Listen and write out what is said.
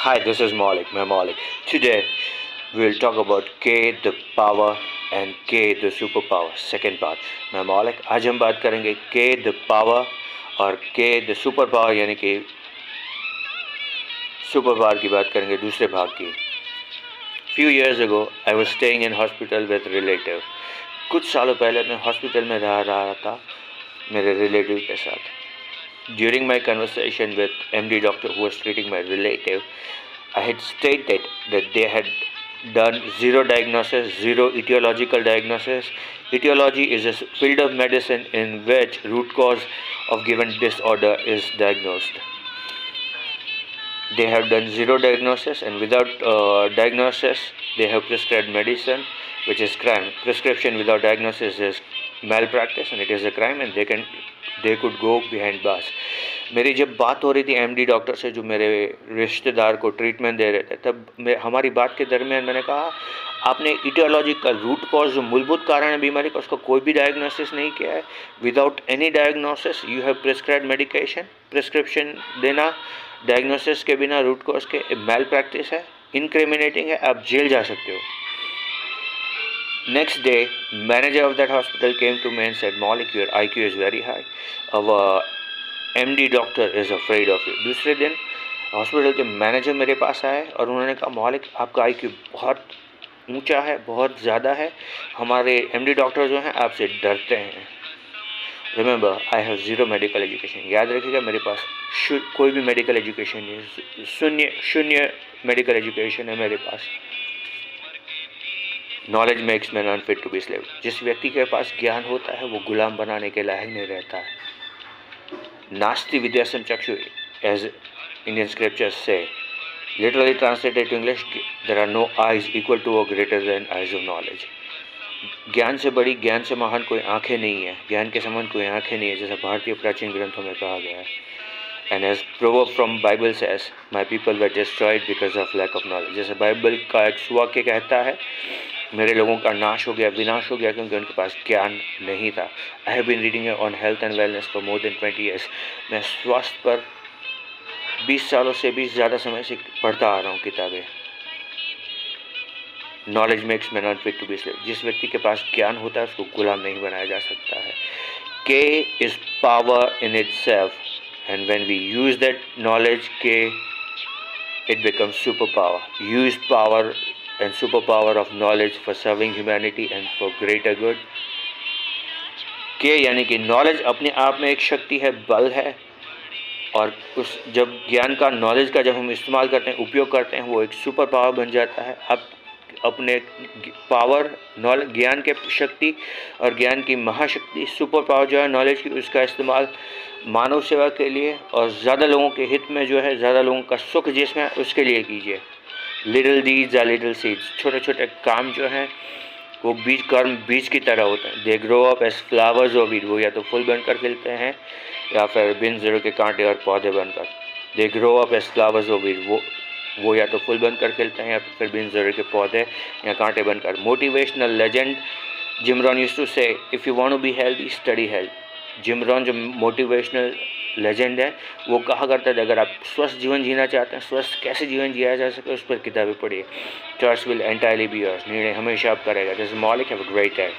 Hi, this is Malik, मैं Malik. Today we'll talk about K the power and K the superpower. Second part. मैं Malik. आज हम बात करेंगे K the power और K the superpower यानी कि सुपर पावर की बात करेंगे दूसरे भाग की. Few years ago I was staying in hospital with relative. कुछ सालों पहले मैं हॉस्पिटल में रह रहा था मेरे रिलेटिव के साथ. During my conversation with MD doctor who was treating my relative, I had stated that they had done zero diagnosis, zero etiological diagnosis. Etiology is a field of medicine in which root cause of given disorder is diagnosed. They have done zero diagnosis, and without diagnosis, they have prescribed medicine, which is crime. Prescription without diagnosis is malpractice, and it is a crime, and they could go behind bars. मेरी जब बात हो रही थी MD doctor से जो मेरे रिश्तेदार को ट्रीटमेंट दे रहे थे, तब हमारी बात के दरमियान मैंने कहा आपने इटियोलॉजी का रूट कॉज जो मूलभूत कारण है बीमारी का उसका कोई भी डायग्नोसिस नहीं किया है. Without any diagnosis you have prescribed medication. Prescription देना डायग्नोसिस के बिना रूट कॉज के मैल प्रैक्टिस है, इनक्रिमिनेटिंग है, आप जेल जा सकते हो. Next day, manager of that hospital came to me and said, Malik, your IQ is very high. Our MD doctor is afraid of you. दूसरे दिन हॉस्पिटल के मैनेजर मेरे पास आए और उन्होंने कहा मौलिक आपका IQ बहुत ऊंचा है, बहुत ज़्यादा है, हमारे MD डॉक्टर जो हैं आपसे डरते हैं. Remember I have zero medical education. याद रखिएगा मेरे पास कोई भी मेडिकल एजुकेशन नहीं, शून्य मेडिकल एजुकेशन है मेरे पास. Knowledge makes man unfit to be slave. जिस व्यक्ति के पास ज्ञान होता है वो गुलाम बनाने के लायक नहीं रहता है. नास्ति विद्यासम चक्षु एज इंडियन स्क्रिप्चर्स से literally translated to English there are no eyes equal to और greater than eyes of knowledge. ज्ञान से बड़ी, ज्ञान से महान कोई आंखें नहीं है, ज्ञान के समान कोई आंखें नहीं है, जैसा भारतीय प्राचीन ग्रंथों में कहा गया है. And as proverb from Bible says my people were destroyed because of lack of knowledge. जैसे बाइबल का एक वाक्य कहता है मेरे लोगों का नाश हो गया, विनाश हो गया क्योंकि उनके पास ज्ञान नहीं था. I have been reading on health and wellness for more than 20 years. मैं स्वास्थ्य पर 20 सालों से भी ज़्यादा समय से पढ़ता आ रहा हूँ किताबें. Knowledge makes man unfit to be slave. जिस व्यक्ति के पास ज्ञान होता है उसको गुलाम नहीं बनाया जा सकता है. के is power in itself and when we use that knowledge के it becomes superpower. Use power and superpower of knowledge for serving humanity and for greater good. के यानी कि नॉलेज अपने आप में एक शक्ति है, बल है, और उस जब ज्ञान का, नॉलेज का जब हम इस्तेमाल करते हैं, उपयोग करते हैं, वो एक सुपर पावर बन जाता है. अब अपने पावर, नॉलेज, ज्ञान के शक्ति और ज्ञान की महाशक्ति, सुपर पावर जो है नॉलेज की, उसका इस्तेमाल मानव सेवा के लिए और ज़्यादा लोगों के हित में जो है, ज़्यादा लोगों का सुख जिसमें है उसके लिए कीजिए. Little deeds are little seeds. छोटे छोटे काम जो हैं वो बीज की तरह होते हैं. They grow up as flowers और वीड. वो या तो फूल बनकर खिलते हैं या फिर बिन ज़रूर के कांटे और पौधे बनकर. They grow up as flowers और वीड. वो या तो फूल बनकर खिलते हैं या फिर बिन ज़रूर के पौधे या कांटे बनकर. Motivational legend Jim Rohn used to say if you want to be healthy study health. Jim Rohn जो मोटिवेशनल लेजेंड है वो कहा करता है अगर आप स्वस्थ जीवन जीना चाहते हैं, स्वस्थ कैसे जीवन जिया जा सके उस पर किताबें पढ़िए. Choice will entirely be yours. निर्णय हमेशा आप करेगा. जैसे मौलिक हैव अ ग्रेट डे.